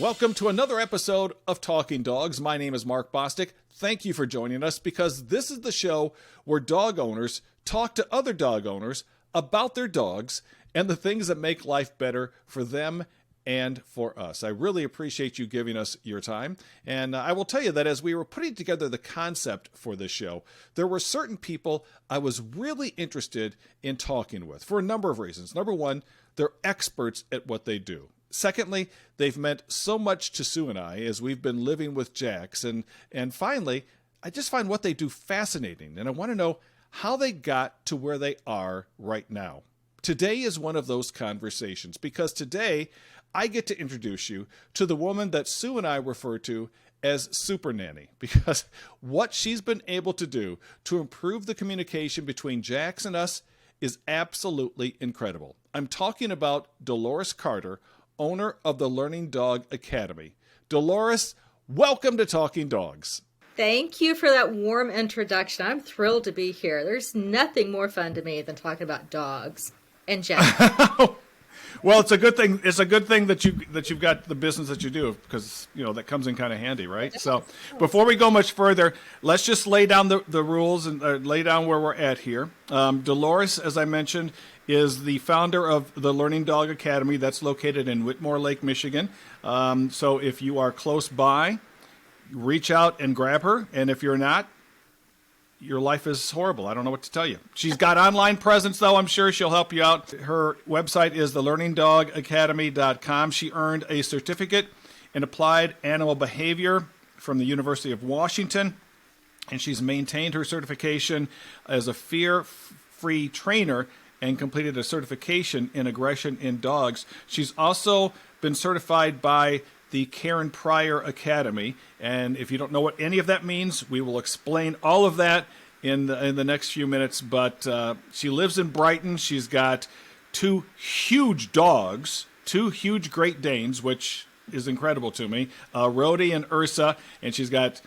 Welcome to another episode of Talking Dogs. My name is Mark Bostic. Thank you for joining us because this is the show where dog owners talk to other dog owners about their dogs and the things that make life better for them and for us. I really appreciate you giving us your time. And I will tell you that as we were putting together the concept for this show, there were certain people I was really interested in talking with for a number of reasons. Number one, they're experts at what they do. Secondly, they've meant so much to Sue and I as we've been living with Jax. And finally, I just find what they do fascinating. And I want to know how they got to where they are right now. Today is one of those conversations because today I get to introduce you to the woman that Sue and I refer to as Super Nanny, because what she's been able to do to improve the communication between Jax and us is absolutely incredible. I'm talking about Delores Carter, owner of the Learning Dog Academy. Delores, welcome to Talking Dogs. Thank you for that warm introduction. I'm thrilled to be here. There's nothing more fun to me than talking about dogs and Jack. Well, it's a good thing. It's a good thing that you've got the business that you do, because that comes in kind of handy, right? So, before we go much further, let's just lay down the rules and lay down where we're at here. Delores, as I mentioned, is the founder of the Learning Dog Academy that's located in Whitmore, Lake Michigan. So, if you are close by, reach out and grab her, and if you're not, your life is horrible. I don't know what to tell you. She's got online presence, though. I'm sure she'll help you out. Her website is thelearningdogacademy.com. She earned a certificate in applied animal behavior from the University of Washington, and she's maintained her certification as a fear-free trainer and completed a certification in aggression in dogs. She's also been certified by the Karen Pryor Academy. And if you don't know what any of that means, we will explain all of that in the next few minutes. But she lives in Brighton. She's got two huge dogs, two huge Great Danes, which is incredible to me, Rhodey and Ursa. And she's got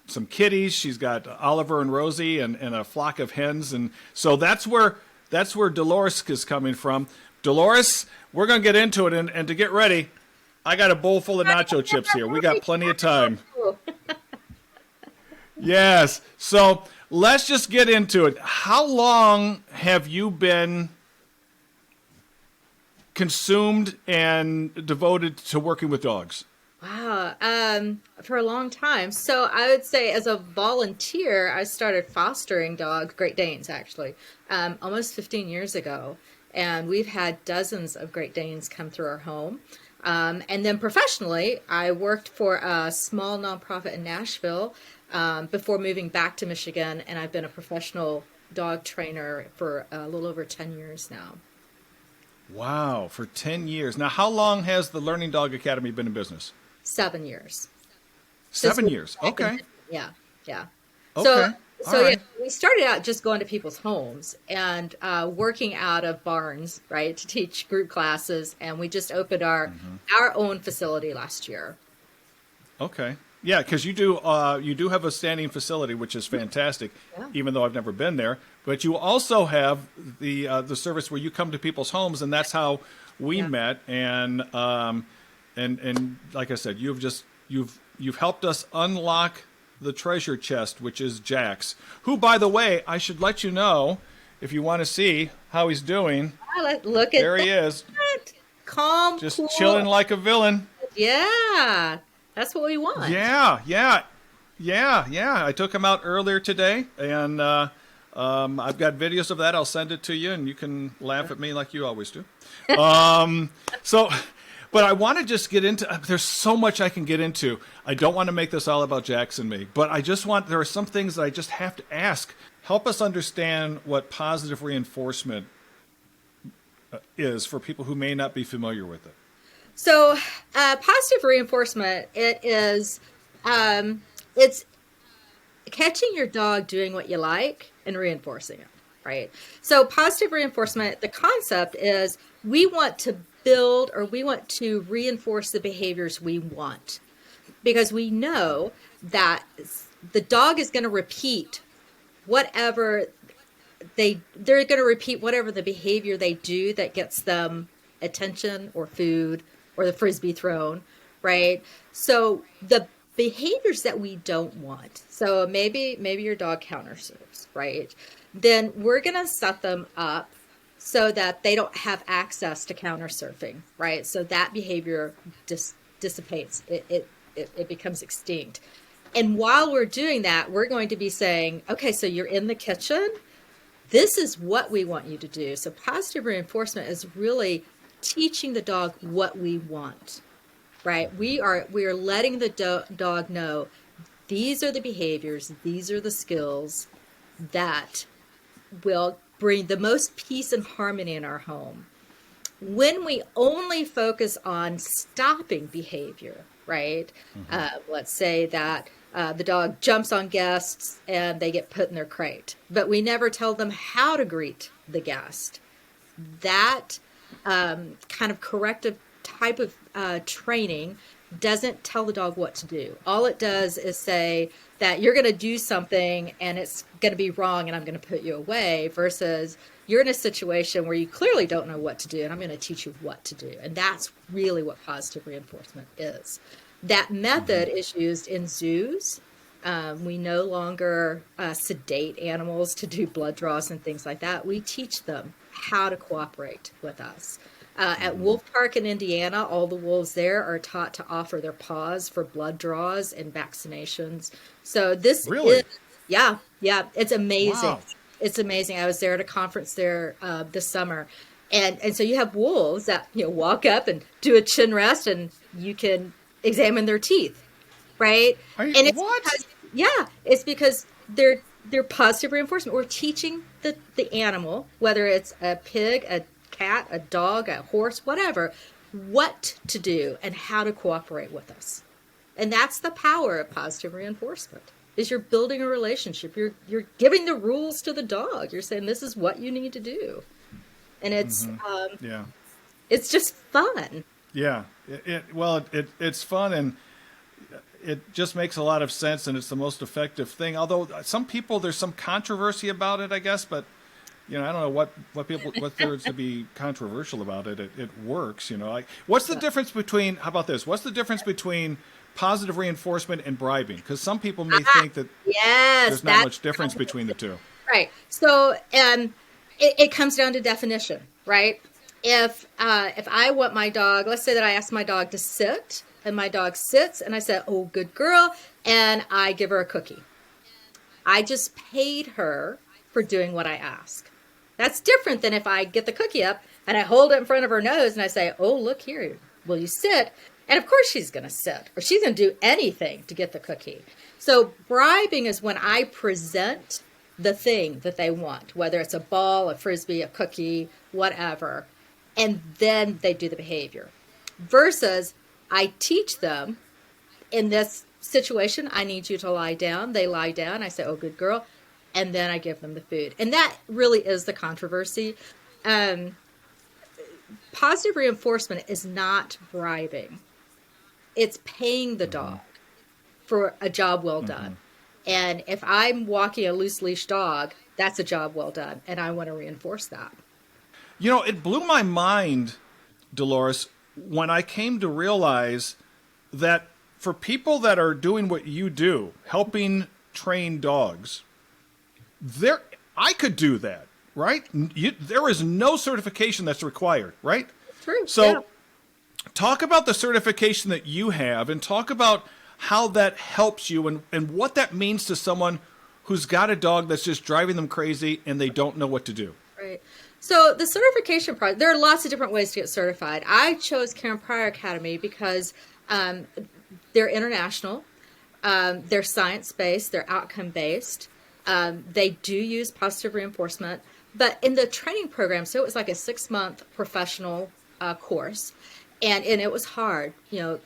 some kitties. She's got Oliver and Rosie and a flock of hens. And so that's where Delores is coming from. Delores, we're going to get into it. And to get ready, I got a bowl full of nacho chips here. We got plenty of time. Yes. So let's just get into it. How long have you been consumed and devoted to working with dogs? Wow. For a long time. So I would say as a volunteer, I started fostering dogs, Great Danes actually, almost 15 years ago. And we've had dozens of Great Danes come through our home. And then professionally, I worked for a small nonprofit in Nashville before moving back to Michigan, and I've been a professional dog trainer for a little over 10 years now. Wow, for 10 years. Now, how long has the Learning Dog Academy been in business? 7 years. 7 years, okay. Yeah. Okay. So yeah, we started out just going to people's homes and working out of barns, right, to teach group classes. And we just opened our own facility last year. Okay. Yeah, because you do have a standing facility, which is fantastic, even though I've never been there. But you also have the service where you come to people's homes, and that's how we met. And like I said, you've helped us unlock the treasure chest, which is Jax, who, by the way, I should let you know, if you want to see how he's doing. Look at there he is. Calm, just cool. Chilling like a villain. Yeah, that's what we want. Yeah. I took him out earlier today, and I've got videos of that. I'll send it to you, and you can laugh at me like you always do. But I want to just get into, there's so much I can get into. I don't want to make this all about Jax and me, but there are some things that I just have to ask. Help us understand what positive reinforcement is for people who may not be familiar with it. So positive reinforcement, it's catching your dog doing what you like and reinforcing it, right? So positive reinforcement, the concept is we want to build or we want to reinforce the behaviors we want, because we know that the dog is going to repeat whatever they're going to repeat whatever the behavior they do that gets them attention or food or the frisbee thrown, right? So the behaviors that we don't want. So maybe your dog counter serves, right? Then we're going to set them up so that they don't have access to counter surfing, right? So that behavior dissipates. It becomes extinct. And while we're doing that, we're going to be saying, okay, so you're in the kitchen. This is what we want you to do. So positive reinforcement is really teaching the dog what we want, right? We are letting the dog know these are the behaviors, these are the skills that will bring the most peace and harmony in our home. When we only focus on stopping behavior, right? Let's say that the dog jumps on guests and they get put in their crate, but we never tell them how to greet the guest. That kind of corrective type of training doesn't tell the dog what to do. All it does is say that you're going to do something and it's going to be wrong and I'm going to put you away, versus you're in a situation where you clearly don't know what to do and I'm going to teach you what to do. And that's really what positive reinforcement is. That method is used in zoos. We no longer sedate animals to do blood draws and things like that. We teach them how to cooperate with us. At Wolf Park in Indiana, all the wolves there are taught to offer their paws for blood draws and vaccinations. So this Really? yeah, it's amazing. Wow. It's amazing. I was there at a conference there this summer. And so you have wolves that, walk up and do a chin rest and you can examine their teeth, right? And it's What? it's because they're positive reinforcement. We're teaching the animal, whether it's a pig, a cat, a dog, a horse, whatever, what to do and how to cooperate with us. And that's the power of positive reinforcement. Is you're building a relationship. You're giving the rules to the dog. You're saying this is what you need to do. And it's it's just fun. Yeah. It's fun, and it just makes a lot of sense, and it's the most effective thing. Although some people, there's some controversy about it, I guess, but I don't know what there is to be controversial about it. It works, what's the difference between, how about this? What's the difference between positive reinforcement and bribing? Because some people may think that there's not much difference between the two. Right. So it comes down to definition, right? If I want my dog, let's say that I ask my dog to sit, and my dog sits, and I say, "Oh, good girl," and I give her a cookie. I just paid her for doing what I ask. That's different than if I get the cookie up and I hold it in front of her nose and I say, "Oh, look here, will you sit?" And of course she's going to sit, or she's going to do anything to get the cookie. So bribing is when I present the thing that they want, whether it's a ball, a frisbee, a cookie, whatever, and then they do the behavior. Versus I teach them, in this situation, I need you to lie down. They lie down. I say, "Oh, good girl." And then I give them the food. And that really is the controversy. Positive reinforcement is not bribing. It's paying the dog for a job well done. And if I'm walking a loose leash dog, that's a job well done. And I want to reinforce that. It blew my mind, Delores, when I came to realize that for people that are doing what you do, helping train dogs, I could do that, right? There is no certification that's required, right? True. So talk about the certification that you have, and talk about how that helps you, and what that means to someone who's got a dog that's just driving them crazy and they don't know what to do. Right. So the certification process, there are lots of different ways to get certified. I chose Karen Pryor Academy because they're international, they're science-based, they're outcome-based. They do use positive reinforcement, but in the training program, so it was like a 6-month professional course, and it was hard.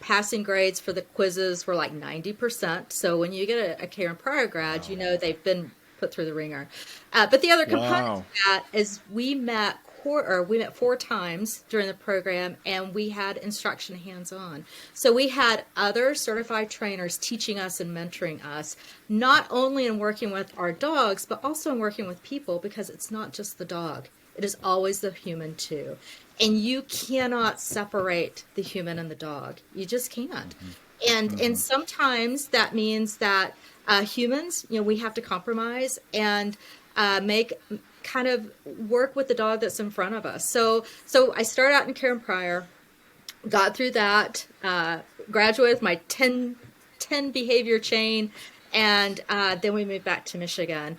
Passing grades for the quizzes were like 90%. So when you get a Karen Pryor grad, they've been put through the ringer. But the other component of that is we met 4 times during the program, and we had instruction hands-on. So we had other certified trainers teaching us and mentoring us, not only in working with our dogs, but also in working with people, because it's not just the dog. It is always the human too. And you cannot separate the human and the dog. You just can't. And sometimes that means that humans, we have to compromise and make kind of work with the dog that's in front of us. So I started out in Karen Pryor, got through that, graduated with my 10 behavior chain, and then we moved back to Michigan.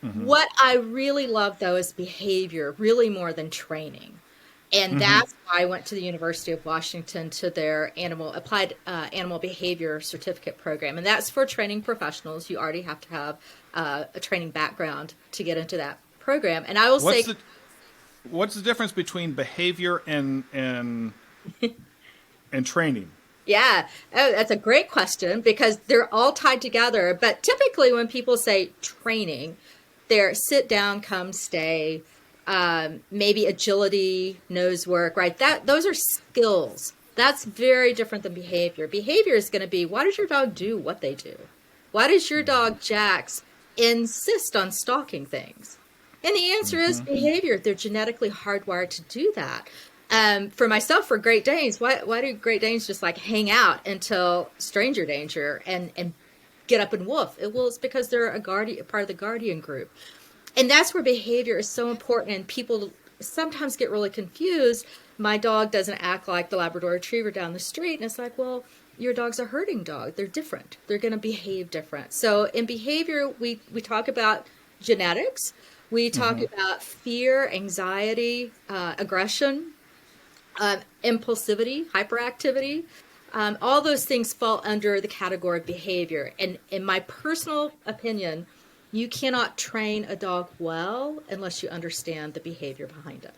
What I really love, though, is behavior, really more than training. And that's why I went to the University of Washington to their applied animal behavior certificate program. And that's for training professionals. You already have to have a training background to get into that program. And I will say, what's the difference between behavior and training? Yeah, that's a great question because they're all tied together. But typically when people say training, they're sit down, come, stay, maybe agility, nose work, right? Those are skills. That's very different than behavior. Behavior is going to be, why does your dog do what they do? Why does your dog, Jax, insist on stalking things? And the answer is behavior. They're genetically hardwired to do that. For myself, for Great Danes, why do Great Danes just like hang out until stranger danger and get up and woof? It's because they're a part of the guardian group. And that's where behavior is so important. And people sometimes get really confused. My dog doesn't act like the Labrador Retriever down the street. And it's like, well, your dog's a herding dog. They're different. They're going to behave different. So in behavior, we talk about genetics. We talk about fear, anxiety, aggression, impulsivity, hyperactivity. All those things fall under the category of behavior. And in my personal opinion, you cannot train a dog well unless you understand the behavior behind it.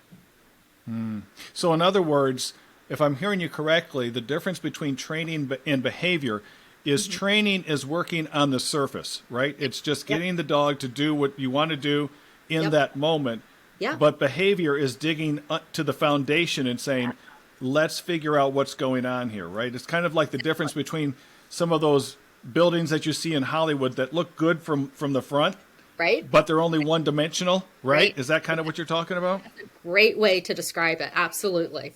So in other words, if I'm hearing you correctly, the difference between training and behavior is training is working on the surface, right? It's just getting the dog to do what you want to do in that moment. Yeah. But behavior is digging to the foundation and saying, let's figure out what's going on here, right? It's kind of like the difference between some of those buildings that you see in Hollywood that look good from the front, right? But they're only one-dimensional, right? Is that kind of what you're talking about? That's a great way to describe it. Absolutely.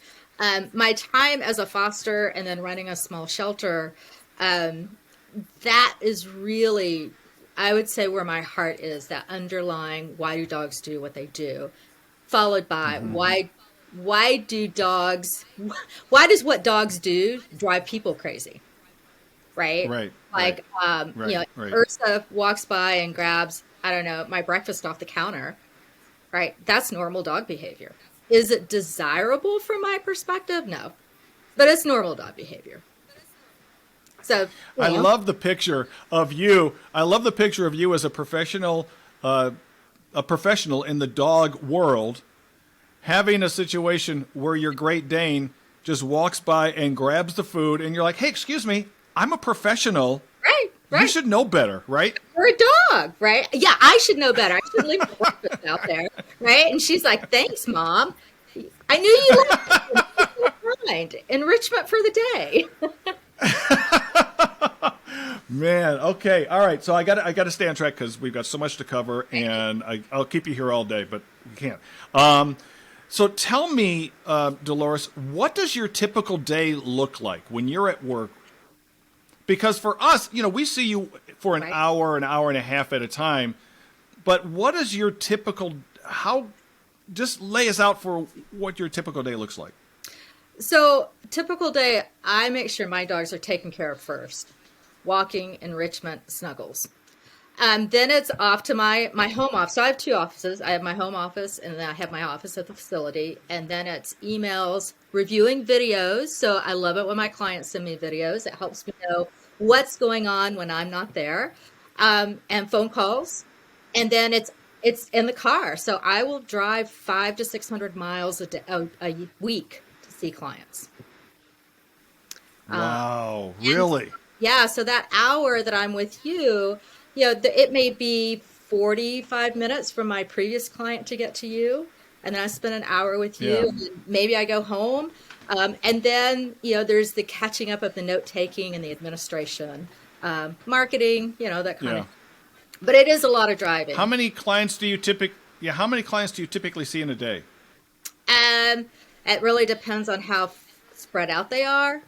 My time as a foster and then running a small shelter, that is really, I would say, where my heart is, that underlying why do dogs do what they do, followed by why does what dogs do drive people crazy? Right. Like, Ursa walks by and grabs, I don't know, my breakfast off the counter, right? That's normal dog behavior. Is it desirable from my perspective? No, but it's normal dog behavior. So I love the picture of you. I love the picture of you as a professional in the dog world, having a situation where your Great Dane just walks by and grabs the food, and you're like, "Hey, excuse me, I'm a professional. Right. You should know better, right?" You're a dog, right? Yeah, I should know better. I should leave my breakfast out there, right? And she's like, "Thanks, Mom. I knew you liked it. Enrichment for the day." Man, okay, all right. So I got to stay on track because we've got so much to cover, and I'll keep you here all day, but we can't. So tell me, Delores, what does your typical day look like when you're at work? Because for us, we see you for an hour and a half at a time. But what is your typical? Just lay us out for what your typical day looks like. So typical day, I make sure my dogs are taken care of first. Walking, enrichment, snuggles. Then it's off to my home office. So I have two offices. I have my home office, and then I have my office at the facility. And then it's emails, reviewing videos. So I love it when my clients send me videos. It helps me know what's going on when I'm not there. And phone calls. And then it's in the car. So I will drive 500 to 600 miles a week to see clients. Wow, really? Yeah, so that hour that I'm with you, it may be 45 minutes from my previous client to get to you, and then I spend an hour with you, and maybe I go home, and then, there's the catching up of the note-taking and the administration, marketing, that kind of, but it is a lot of driving. How many clients do you Yeah, how many clients do you typically see in a day? It really depends on how spread out they are.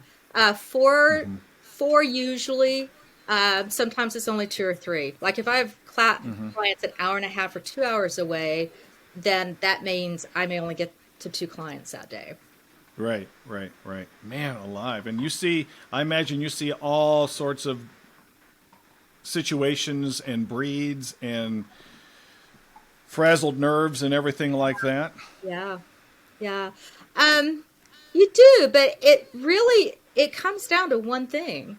Four usually. Sometimes it's only two or three. Like if I have clients an hour and a half or 2 hours away, then that means I may only get to two clients that day. Right. Man alive. And I imagine you see all sorts of situations and breeds and frazzled nerves and everything like that. Yeah. Yeah. You do, but it comes down to one thing.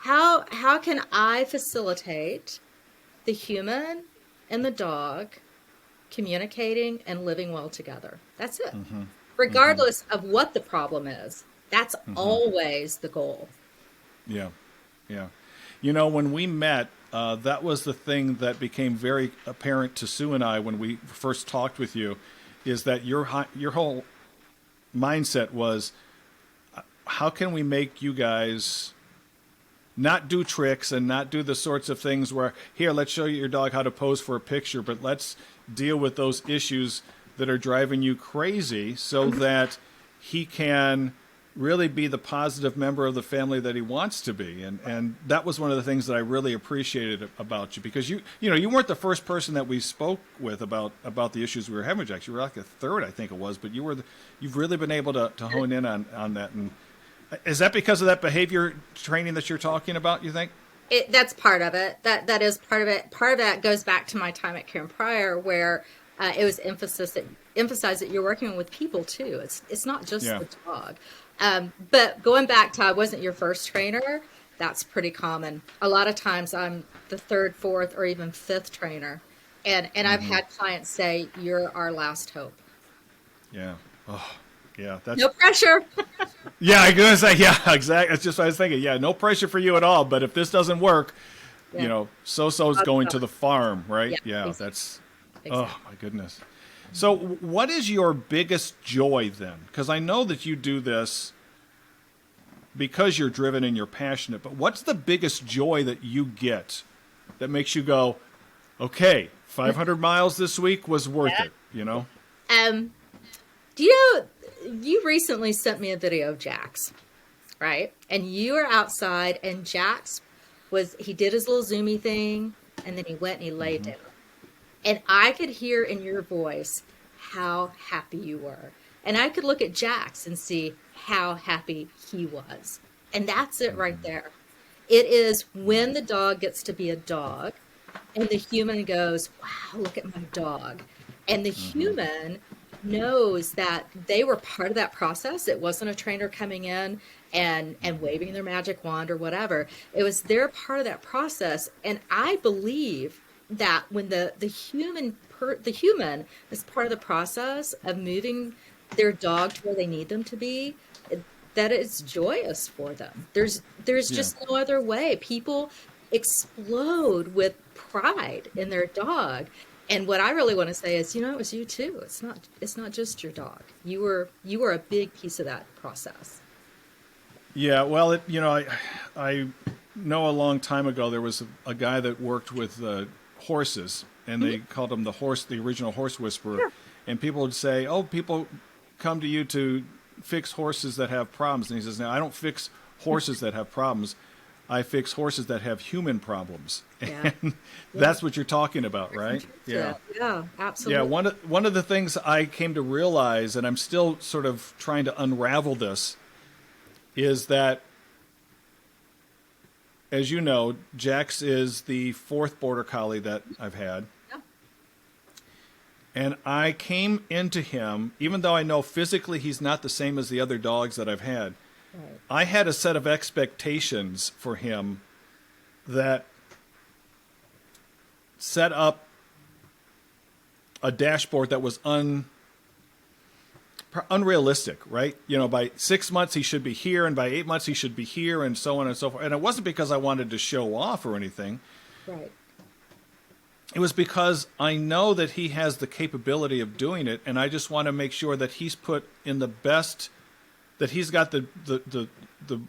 How can I facilitate the human and the dog communicating and living well together? That's it. Regardless of what the problem is. That's always the goal. Yeah. When we met, that was the thing that became very apparent to Sue and I when we first talked with you, is that your whole mindset was, how can we make you guys not do tricks and not do the sorts of things where, here, let's show you your dog how to pose for a picture, but let's deal with those issues that are driving you crazy so that he can really be the positive member of the family that he wants to be. And that was one of the things that I really appreciated about you, because you weren't the first person that we spoke with about the issues we were having with Jax. You were like the third, I think it was, but you've really been able to hone in on that. And is that because of that behavior training that you're talking about, you think? That's part of it. That is part of it. Part of that goes back to my time at Karen Pryor, where it was emphasized that you're working with people too. It's not just the dog. But going back to, I wasn't your first trainer. That's pretty common. A lot of times I'm the third, fourth, or even fifth trainer, and I've had clients say, "You're our last hope." Yeah. Oh, yeah. That's no pressure. Yeah, I'm gonna say, yeah, exactly. That's just what I was thinking. Yeah, no pressure for you at all. But if this doesn't work, so-so's going to the farm, right? Yeah, exactly. That's. Oh my goodness. So what is your biggest joy then? Because I know that you do this because you're driven and you're passionate, but what's the biggest joy that you get that makes you go, okay, 500 miles this week was worth it, Do you know, you recently sent me a video of Jax, right? And you were outside and Jax he did his little zoomy thing, and then he went and he laid down. And I could hear in your voice how happy you were. And I could look at Jax and see how happy he was. And that's it right there. It is when the dog gets to be a dog and the human goes, wow, look at my dog. And the human knows that they were part of that process. It wasn't a trainer coming in and waving their magic wand or whatever. It was their part of that process. And I believe that when the human is part of the process of moving their dog to where they need them to be, that it's joyous for them. There's just no other way. People explode with pride in their dog. And what I really want to say is, it was you too. It's not just your dog. You were a big piece of that process. Yeah, well, I know a long time ago there was a guy that worked with horses, and they called him the original horse whisperer. Sure. And people would say, "Oh, people come to you to fix horses that have problems." And he says, "Now, I don't fix horses that have problems. I fix horses that have human problems." Yeah. And that's what you're talking about, right? Yeah, absolutely. Yeah, one of the things I came to realize, and I'm still sort of trying to unravel this, is that, as you know, Jax is the fourth border collie that I've had. Yeah. And I came into him, even though I know physically he's not the same as the other dogs that I've had, Right. I had a set of expectations for him that set up a dashboard that was unrealistic, right? By 6 months he should be here, and by 8 months he should be here, and so on and so forth. And it wasn't because I wanted to show off or anything. Right. It was because I know that he has the capability of doing it, and I just want to make sure that he's put in the best, that he's got the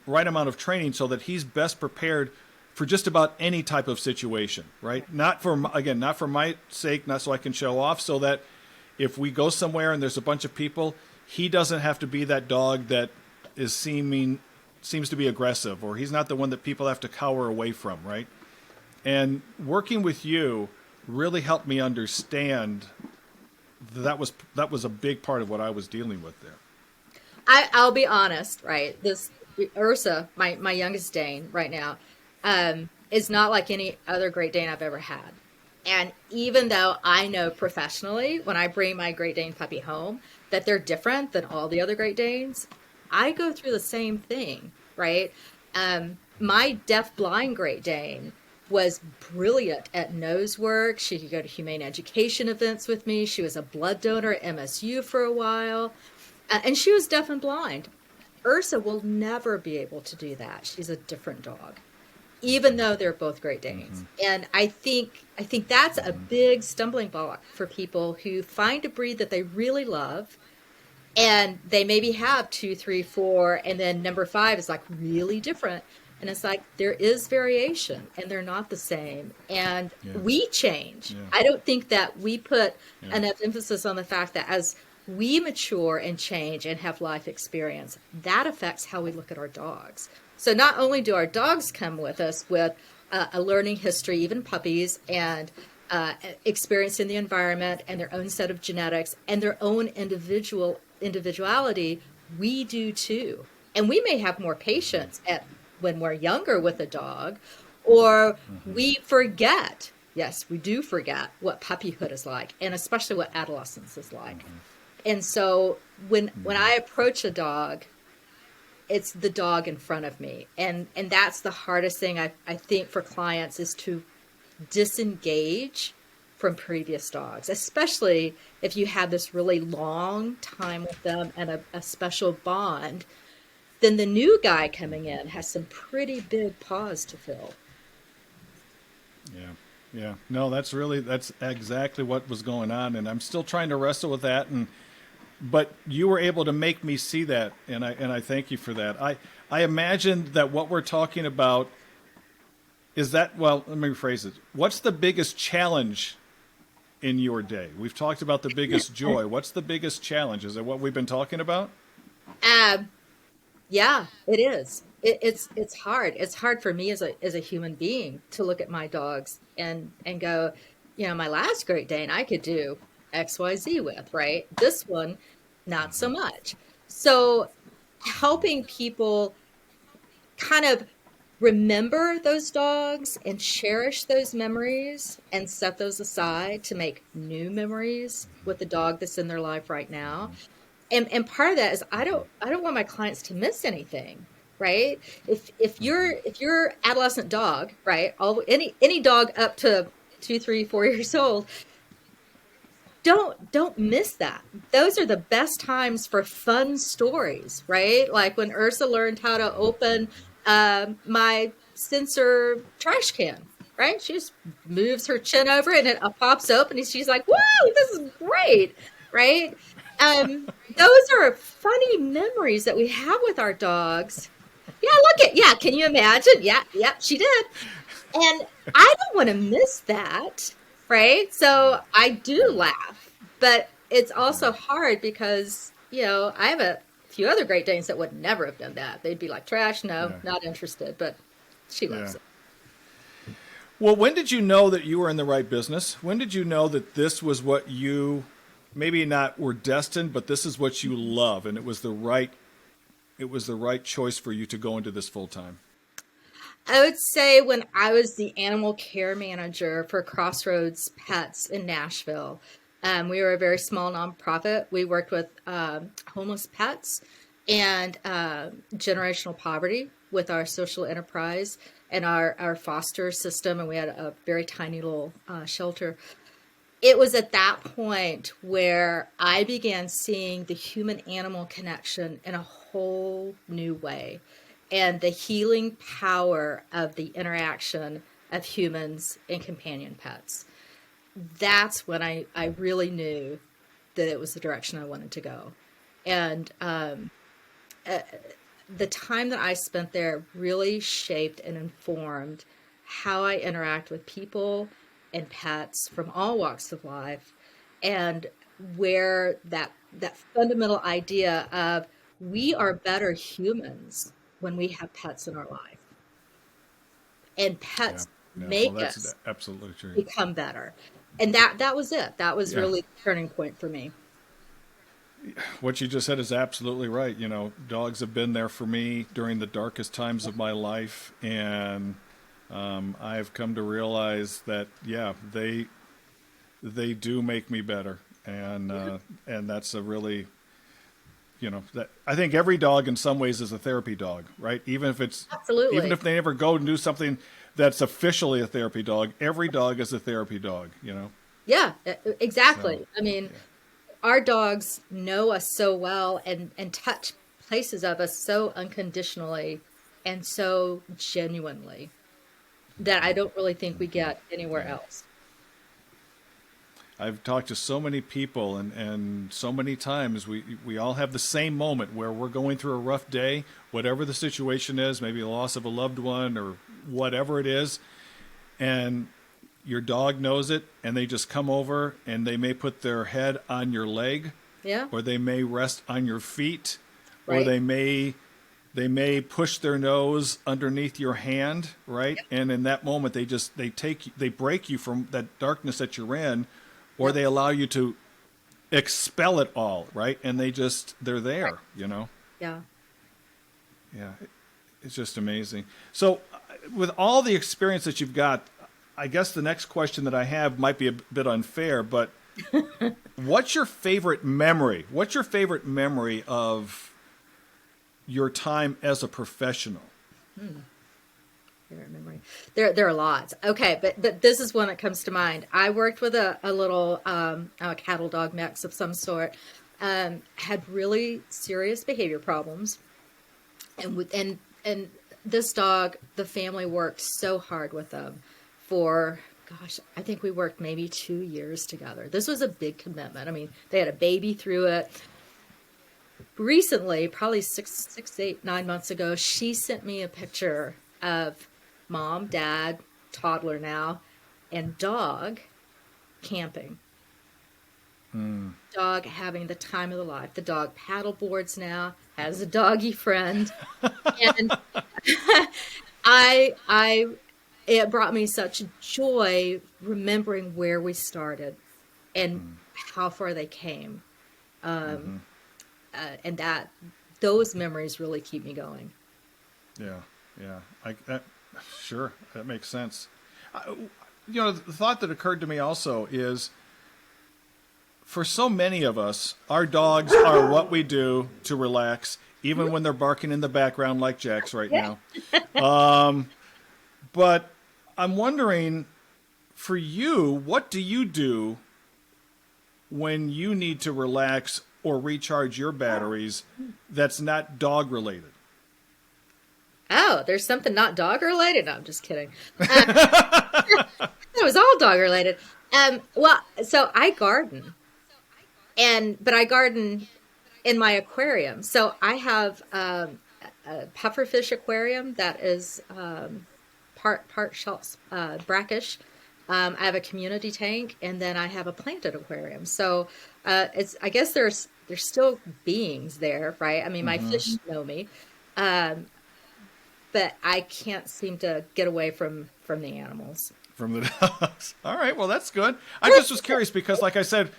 right amount of training so that he's best prepared for just about any type of situation, right? Not for my sake, not so I can show off, so that if we go somewhere and there's a bunch of people, he doesn't have to be that dog that seems to be aggressive, or he's not the one that people have to cower away from, right? And working with you really helped me understand that was a big part of what I was dealing with there. I'll be honest, right? This Ursa, my youngest Dane right now, is not like any other Great Dane I've ever had. And even though I know professionally when I bring my Great Dane puppy home that they're different than all the other Great Danes, I go through the same thing, right? My deaf-blind Great Dane was brilliant at nose work. She could go to humane education events with me. She was a blood donor at MSU for a while. And she was deaf and blind. Ursa will never be able to do that. She's a different dog, even though they're both Great Danes. And I think that's a big stumbling block for people who find a breed that they really love, and they maybe have 2, 3, 4, and then number 5 is like really different. And it's like there is variation, and they're not the same. And we change. I don't think that we put enough emphasis on the fact that as we mature and change and have life experience, that affects how we look at our dogs. So not only do our dogs come with us with a learning history, even puppies, and experience in the environment and their own set of genetics and their own individuality, we do too. And we may have more patience when we're younger with a dog, or we forget. Yes, we do forget what puppyhood is like, and especially what adolescence is like. And so when I approach a dog, it's the dog in front of me. And that's the hardest thing I think for clients, is to disengage from previous dogs, especially if you have this really long time with them and a special bond. Then the new guy coming in has some pretty big paws to fill. Yeah. No, that's exactly what was going on, and I'm still trying to wrestle with that. But you were able to make me see that, and I thank you for that. I imagine that what we're talking about is that, well, let me rephrase it. What's the biggest challenge in your day? We've talked about the biggest joy. What's the biggest challenge? Is it what we've been talking about? Yeah, it is. It's hard. It's hard for me as a human being to look at my dogs and go, my last Great Dane I could do XYZ with, right? This one, not so much. So helping people kind of remember those dogs and cherish those memories and set those aside to make new memories with the dog that's in their life right now. And part of that is I don't want my clients to miss anything, right? If your adolescent dog, right, any dog up to 2, 3, 4 years old, don't miss that. Those are the best times for fun stories, right? Like when Ursa learned how to open my sensor trash can, right? She just moves her chin over it and it pops open, and she's like, "Whoa, this is great," right? Those are funny memories that we have with our dogs. Can you imagine? Yeah, she did. And I don't want to miss that, right? So I do laugh, but it's also hard because, I have a few other Great Danes that would never have done that. They'd be like, trash, no, not interested, but she loves it. Well, when did you know that you were in the right business? When did you know that this was what you maybe not were destined, but this is what you love, and it was the right choice for you to go into this full time? I would say when I was the animal care manager for Crossroads Pets in Nashville, we were a very small nonprofit. We worked with homeless pets and generational poverty with our social enterprise and our foster system, and we had a very tiny little shelter. It was at that point where I began seeing the human-animal connection in a whole new way, and the healing power of the interaction of humans and companion pets. That's when I really knew that it was the direction I wanted to go. And the time that I spent there really shaped and informed how I interact with people and pets from all walks of life. And where that fundamental idea of we are better humans when we have pets in our life, and Yeah. pets Yeah. Well, make that's us absolutely true. become better. And that was it. That was Yeah. really the turning point for me. What you just said is absolutely right. Dogs have been there for me during the darkest times of my life, and I've come to realize that, yeah, they do make me better, and that's a really, that I think every dog in some ways is a therapy dog, right? Even Absolutely. if they never go and do something that's officially a therapy dog, every dog is a therapy dog. Yeah, So exactly. I mean, yeah. our dogs know us so well and touch places of us so unconditionally and so genuinely that I don't really think we get anywhere Yeah. else. I've talked to so many people, and so many times we all have the same moment where we're going through a rough day, whatever the situation is, maybe the loss of a loved one or whatever it is, and your dog knows it, and they just come over and they may put their head on your leg, Yeah, or they may rest on your feet, or right. they may push their nose underneath your hand, right? Yep. And in that moment, they break you from that darkness that you're in, or Yep. they allow you to expel it all, right? And they're Right. there. Yeah. Yeah, it's just amazing. So, with all the experience that you've got, I guess the next question that I have might be a bit unfair, but what's your favorite memory? What's your favorite memory of your time as a professional? Favorite memory. There are lots. Okay, but this is one that comes to mind. I worked with a little a cattle dog mix of some sort. Had really serious behavior problems, and this dog, the family worked so hard with them for, gosh, I think we worked maybe 2 years together. This was a big commitment. I mean, they had a baby through it. Recently, probably 8, 9 months ago, she sent me a picture of mom, dad, toddler now, and dog camping. Dog having the time of the life. The dog paddle boards now, has a doggy friend, and I it brought me such joy remembering where we started and how far they came, and that those memories really keep me going. Yeah, yeah. Sure, that makes sense. The thought that occurred to me also is, for so many of us, our dogs are what we do to relax, even when they're barking in the background like Jax right Yeah. now. But I'm wondering, for you, what do you do when you need to relax or recharge your batteries that's not dog related? Oh, there's something not dog related? No, I'm just kidding. It was all dog related. Well, so I garden, but I garden in my aquarium. So I have a pufferfish aquarium that is part shells, brackish. I have a community tank, and then I have a planted aquarium. So it's I guess there's still beings there, right? I mean, my fish know me, um, but I can't seem to get away from the animals. From the dogs. All right, well, that's good. I just was curious because, like I said,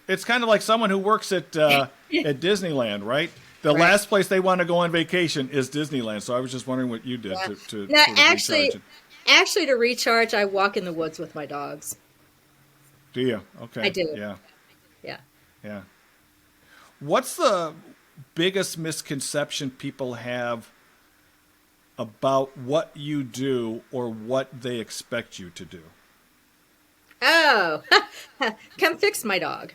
it's kind of like someone who works at Disneyland, right? The Right. last place they want to go on vacation is Disneyland. So I was just wondering what you did Yeah. to No, sort of recharge. actually, to recharge, I walk in the woods with my dogs. Do you? I Okay. do. Yeah. Yeah. Yeah. What's the biggest misconception people have about what you do or what they expect you to do? Oh, come fix my dog.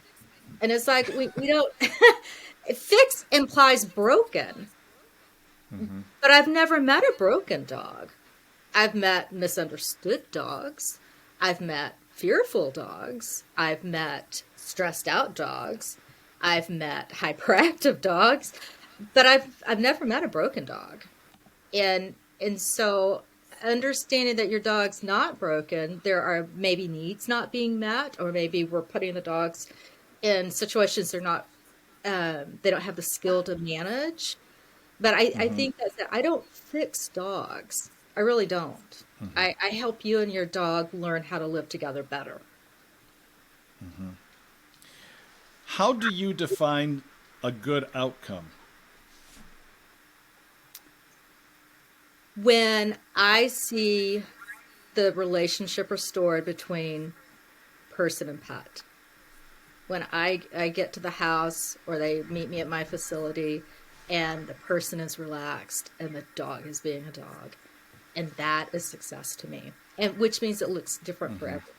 And it's like we don't fix implies broken, but I've never met a broken dog. I've met misunderstood dogs. I've met fearful dogs. I've met stressed out dogs. I've met hyperactive dogs, but I've never met a broken dog. And so understanding that your dog's not broken, there are maybe needs not being met, or maybe we're putting the dogs in situations they're not, they don't have the skill to manage. But I Mm-hmm. think that I don't fix dogs. I really don't. Mm-hmm. I help you and your dog learn how to live together better. Mm-hmm. How do you define a good outcome? When I see the relationship restored between person and pet, when I get to the house or they meet me at my facility and the person is relaxed and the dog is being a dog, and that is success to me, and which means it looks different for Mm-hmm. everybody.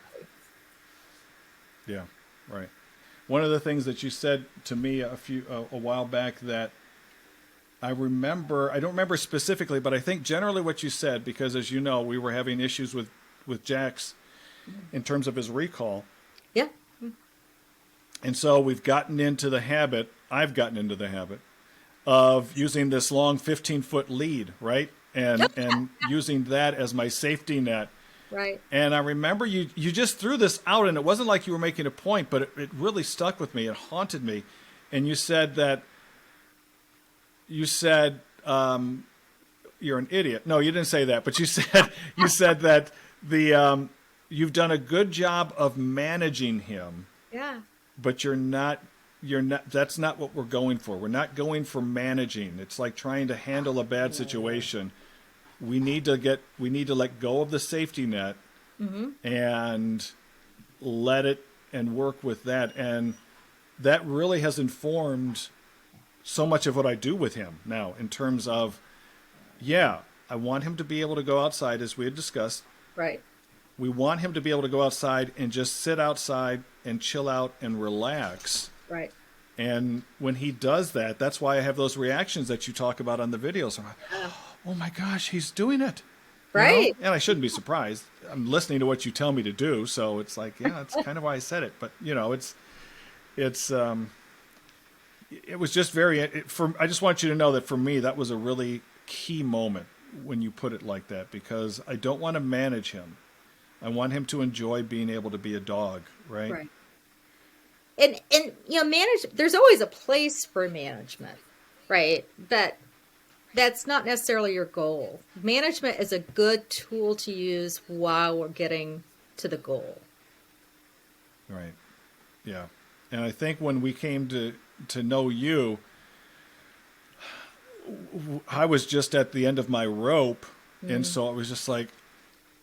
Yeah, right. One of the things that you said to me a while back that I remember, I don't remember specifically, but I think generally what you said, because as you know, we were having issues with Jax in terms of his recall. Yeah. And so we've gotten into the habit, I've gotten into the habit of using this long 15-foot lead, right? And using that as my safety net. Right. And I remember you just threw this out, and it wasn't like you were making a point, but it really stuck with me. It haunted me. And you said that you're an idiot. No, you didn't say that, but you said that you've done a good job of managing him, Yeah. but you're not that's not what we're going for. We're not going for managing. It's like trying to handle a bad situation. We need to let go of the safety net Mm-hmm. and let it and work with that. And that really has informed so much of what I do with him now in terms of, yeah, I want him to be able to go outside as we had discussed. Right. We want him to be able to go outside and just sit outside and chill out and relax. Right. And when he does that, that's why I have those reactions that you talk about on the videos. I'm like, Uh, oh my gosh, he's doing it. right. And I shouldn't be surprised. I'm listening to what you tell me to do, so it's like, yeah, that's kind of why I said it. But it's it was just I just want you to know that for me, that was a really key moment when you put it like that, because I don't want to manage him. I want him to enjoy being able to be a dog, right? Right. And there's always a place for management, right? But that's not necessarily your goal. Management is a good tool to use while we're getting to the goal. Right. Yeah. And I think when we came to know you, I was just at the end of my rope, and Mm-hmm. so it was just like,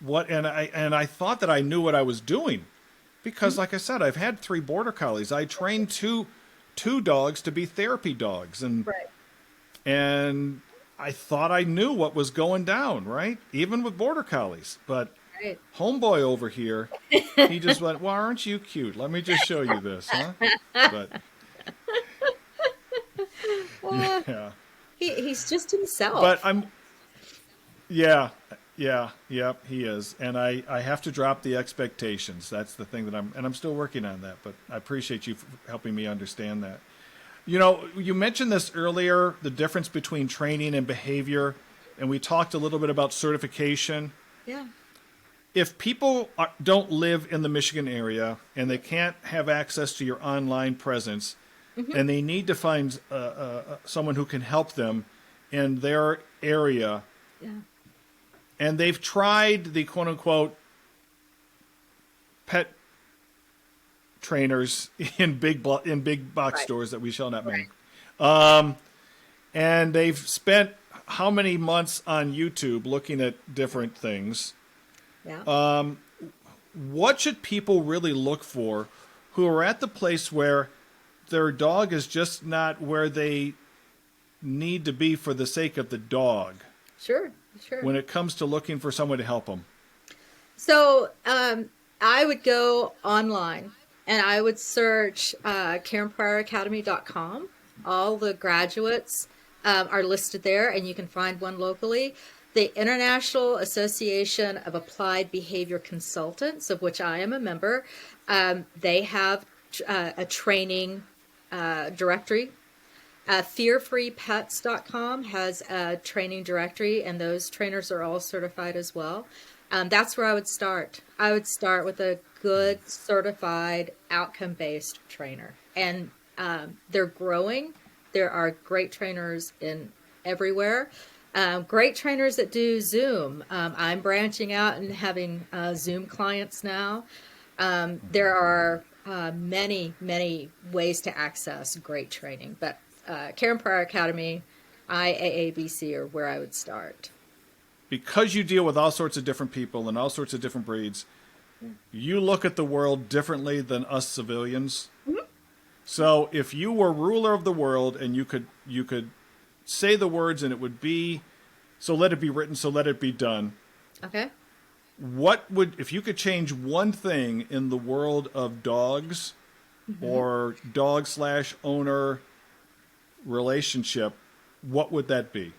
what? And I thought that I knew what I was doing, because, like I said, I've had 3 border collies. I trained two dogs to be therapy dogs, and Right. and I thought I knew what was going down, right? Even with border collies, but Right. homeboy over here, he just went, "Well, aren't you cute? Let me just show you this, huh?" But Uh, yeah. he's just But himself. yeah, yep, he is. And I have to drop the expectations. That's the thing that I'm still working on that, but I appreciate you for helping me understand that. You mentioned this earlier, the difference between training and behavior, and we talked a little bit about certification. Yeah. If people don't live in the Michigan area and they can't have access to your online presence, Hmm. and they need to find someone who can help them in their area, Yeah. and they've tried the quote unquote pet trainers in big box Right. stores that we shall not Right. name, and they've spent how many months on YouTube looking at different things. Yeah. What should people really look for who are at the place where their dog is just not where they need to be for the sake of the dog Sure. Sure. when it comes to looking for someone to help them? So I would go online and I would search KarenPryorAcademy.com. All the graduates are listed there, and you can find one locally. The International Association of Applied Behavior Consultants, of which I am a member, they have a training directory. FearFreePets.com has a training directory, and those trainers are all certified as well. That's where I would start. I would start with a good certified outcome-based trainer. and they're growing. There are great trainers in everywhere. Great trainers that do Zoom. I'm branching out and having Zoom clients now. There are many, many ways to access great training, but Karen Pryor Academy, IAABC are where I would start. Because you deal with all sorts of different people and all sorts of different breeds, you look at the world differently than us civilians. Mm-hmm. So if you were ruler of the world and you could say the words and it would be, so let it be written, so let it be done. Okay. What would, if you could change one thing in the world of dogs or dog/owner relationship, what would that be?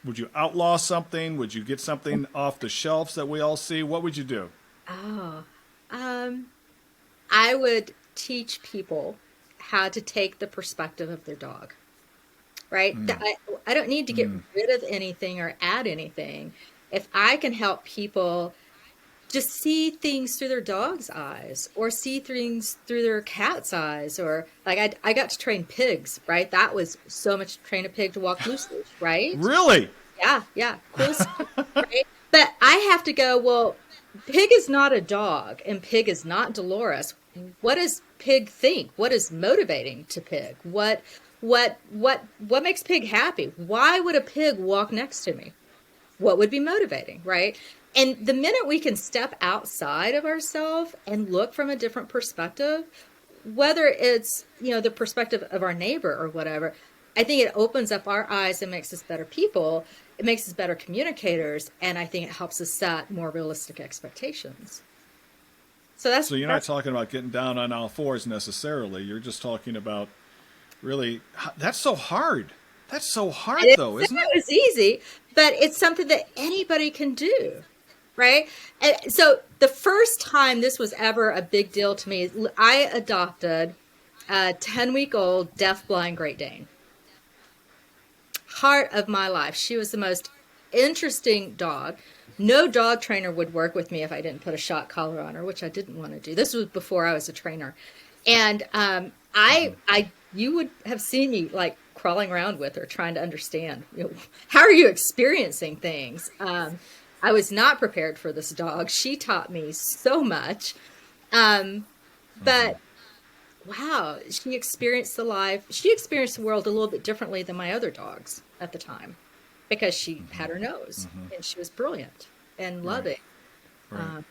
Would you outlaw something? Would you get something off the shelves that we all see? What would you do? Oh, I would teach people how to take the perspective of their dog, right? I don't need to get rid of anything or add anything. If I can help people just see things through their dog's eyes or see things through their cat's eyes, or like I got to train pigs, right? That was so much to train a pig to walk loosely, right? Really? Yeah, cool stuff, right? But I have to go, well, Pig is not a dog and Pig is not Delores. What does Pig think? What is motivating to Pig? What makes Pig happy? Why would a pig walk next to me? What would be motivating, right? And the minute we can step outside of ourselves and look from a different perspective, whether it's, the perspective of our neighbor or whatever, I think it opens up our eyes and makes us better people. It makes us better communicators. And I think it helps us set more realistic expectations. So you're not talking about getting down on all fours necessarily. You're just talking about really, that's so hard. That's so hard, though, isn't it? It's easy, but it's something that anybody can do, right? And so the first time this was ever a big deal to me, I adopted a 10-week-old deaf-blind Great Dane. Heart of my life. She was the most interesting dog. No dog trainer would work with me if I didn't put a shock collar on her, which I didn't want to do. This was before I was a trainer. And you would have seen me like crawling around with her, trying to understand, how are you experiencing things? I was not prepared for this dog. She taught me so much. But wow, she experienced the world a little bit differently than my other dogs at the time, because she had her nose and she was brilliant and loving. Right.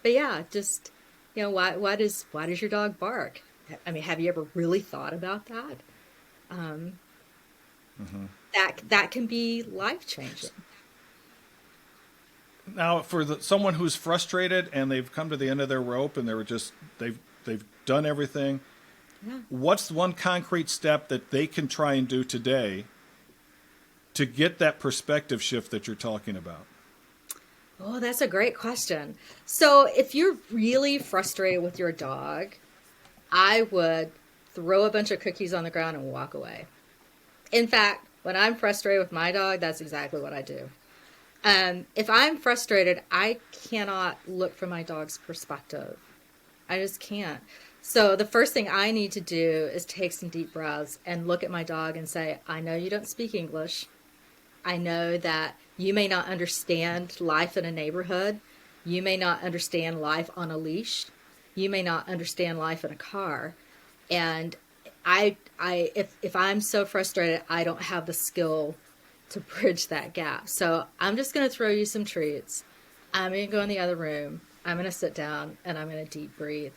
But yeah, just, why does your dog bark? I mean, have you ever really thought about that? That can be life-changing. Now, for someone who's frustrated and they've come to the end of their rope and they've done everything, what's one concrete step that they can try and do today to get that perspective shift that you're talking about? Oh, that's a great question. So if you're really frustrated with your dog, I would throw a bunch of cookies on the ground and walk away. In fact, when I'm frustrated with my dog, that's exactly what I do. If I'm frustrated, I cannot look from my dog's perspective. I just can't. So the first thing I need to do is take some deep breaths and look at my dog and say, I know you don't speak English. I know that you may not understand life in a neighborhood. You may not understand life on a leash. You may not understand life in a car. And if I'm so frustrated, I don't have the skill to bridge that gap. So I'm just going to throw you some treats. I'm going to go in the other room. I'm going to sit down and I'm going to deep breathe.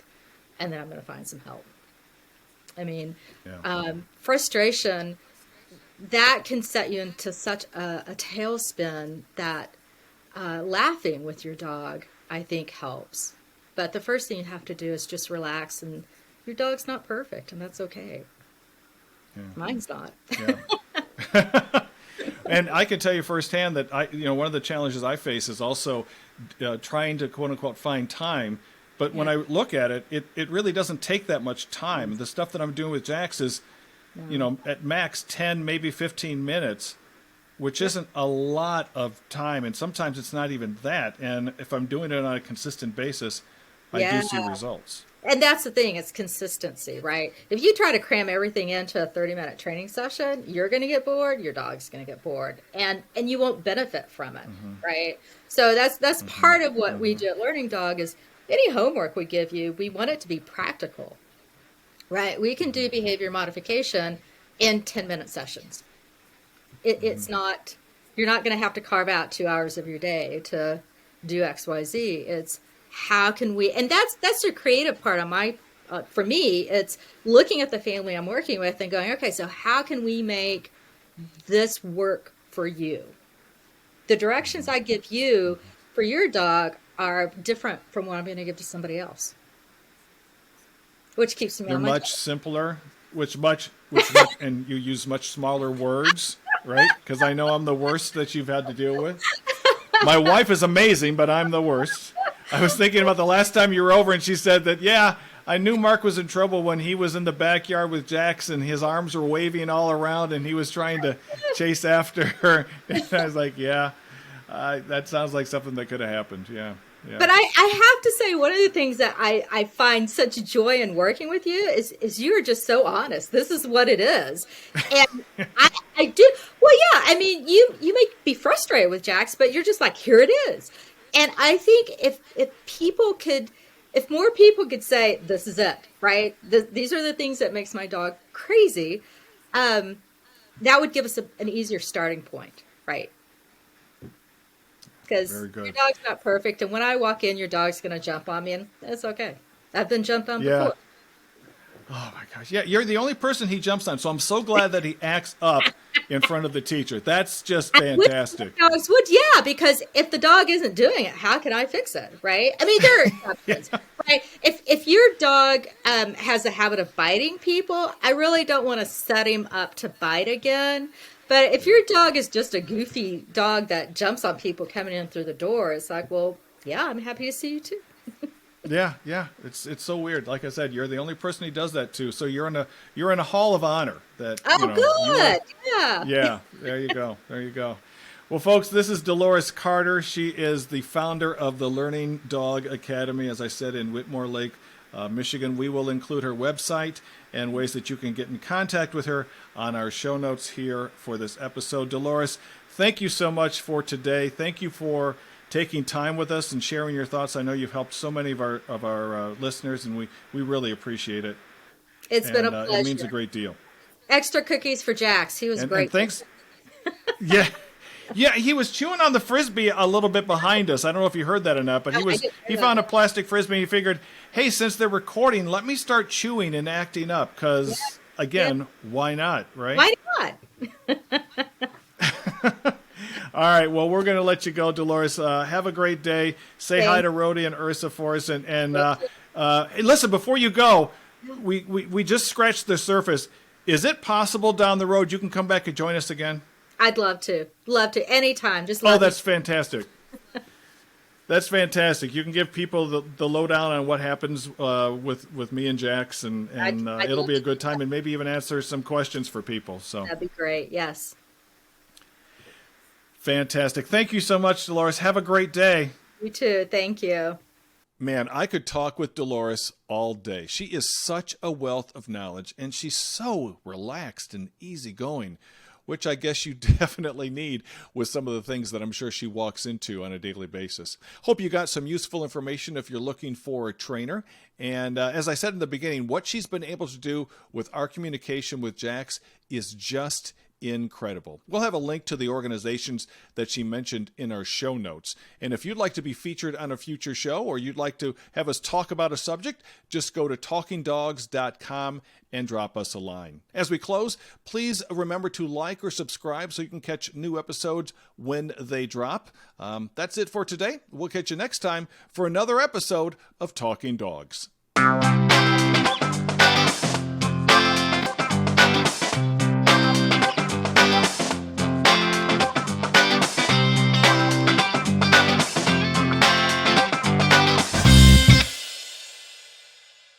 And then I'm going to find some help. I mean, frustration, that can set you into such a tailspin that laughing with your dog, I think, helps. But the first thing you have to do is just relax, and your dog's not perfect, and that's okay. Yeah. Mine's not. Yeah. And I can tell you firsthand that one of the challenges I face is also trying to quote unquote find time. But when I look at it, it really doesn't take that much time. The stuff that I'm doing with Jax is, at max 10, maybe 15 minutes, which isn't a lot of time. And sometimes it's not even that. And if I'm doing it on a consistent basis, I do see results. And that's the thing, it's consistency, right? If you try to cram everything into a 30-minute training session, you're going to get bored, your dog's going to get bored, and you won't benefit from it, right? So that's part of what we do at Learning Dog is any homework we give you, we want it to be practical, right? We can do behavior modification in 10-minute sessions. It's not, you're not going to have to carve out 2 hours of your day to do XYZ. It's how can we, and that's the creative part of my, for me, it's looking at the family I'm working with and going, okay, so how can we make this work for you? The directions I give you for your dog are different from what I'm going to give to somebody else, which keeps me They're on my much toes. simpler, and you use much smaller words, right? Because I know I'm the worst that you've had to deal with. My wife is amazing, but I'm the worst. I was thinking about the last time you were over, and she said that, yeah, I knew Mark was in trouble when he was in the backyard with Jax, and his arms were waving all around, and he was trying to chase after her. And I was like, yeah, that sounds like something that could have happened. Yeah. Yeah. But I have to say, one of the things that I find such joy in working with you is you're just so honest. This is what it is. And I do, well, yeah, I mean, you may be frustrated with Jax, but you're just like, here it is. And I think if more people could say, this is it, right? These are the things that makes my dog crazy. That would give us an easier starting point, right? Because your dog's not perfect, and when I walk in, your dog's going to jump on me, and that's okay. I've been jumped on before. Oh my gosh. Yeah, you're the only person he jumps on, so I'm so glad that he acts up in front of the teacher. That's just fantastic. Dogs would, yeah, because if the dog isn't doing it, how can I fix it, right? I mean, there are exceptions, right? If your dog has a habit of biting people, I really don't want to set him up to bite again. But if your dog is just a goofy dog that jumps on people coming in through the door, it's like, well, yeah, I'm happy to see you too. Yeah. It's so weird. Like I said, you're the only person he does that to. So you're in a hall of honor. That good. Yeah. Yeah. There you go. Well, folks, this is Delores Carter. She is the founder of the Learning Dog Academy, as I said, in Whitmore Lake, Michigan. We will include her website and ways that you can get in contact with her on our show notes here for this episode. Delores, thank you so much for today. Thank you for taking time with us and sharing your thoughts. I know you've helped so many of our listeners, and we really appreciate it. It's been a pleasure. It means a great deal. Extra cookies for Jax. He was great. And thanks. Yeah. Yeah, he was chewing on the Frisbee a little bit behind us. I don't know if you heard that or not, but he found a plastic Frisbee and he figured, hey, since they're recording, let me start chewing and acting up because, why not, right? Why not? All right, well, we're going to let you go, Delores. Have a great day. Say hi to Rhodey and Ursa for us. And listen, before you go, we just scratched the surface. Is it possible down the road you can come back and join us again? I'd love to. Anytime. That's fantastic. That's fantastic. You can give people the lowdown on what happens with me and Jax, and it'll be a good time, and maybe even answer some questions for people. So that'd be great. Yes. Fantastic. Thank you so much, Delores. Have a great day. You too. Thank you. Man, I could talk with Delores all day. She is such a wealth of knowledge, and she's so relaxed and easygoing, which I guess you definitely need with some of the things that I'm sure she walks into on a daily basis. Hope you got some useful information if you're looking for a trainer. And as I said in the beginning, what she's been able to do with our communication with Jax is just incredible. We'll have a link to the organizations that she mentioned in our show notes. And if you'd like to be featured on a future show, or you'd like to have us talk about a subject, just go to talkingdogs.com and drop us a line. As we close, please remember to like or subscribe so you can catch new episodes when they drop. That's it for today. We'll catch you next time for another episode of Talking Dogs.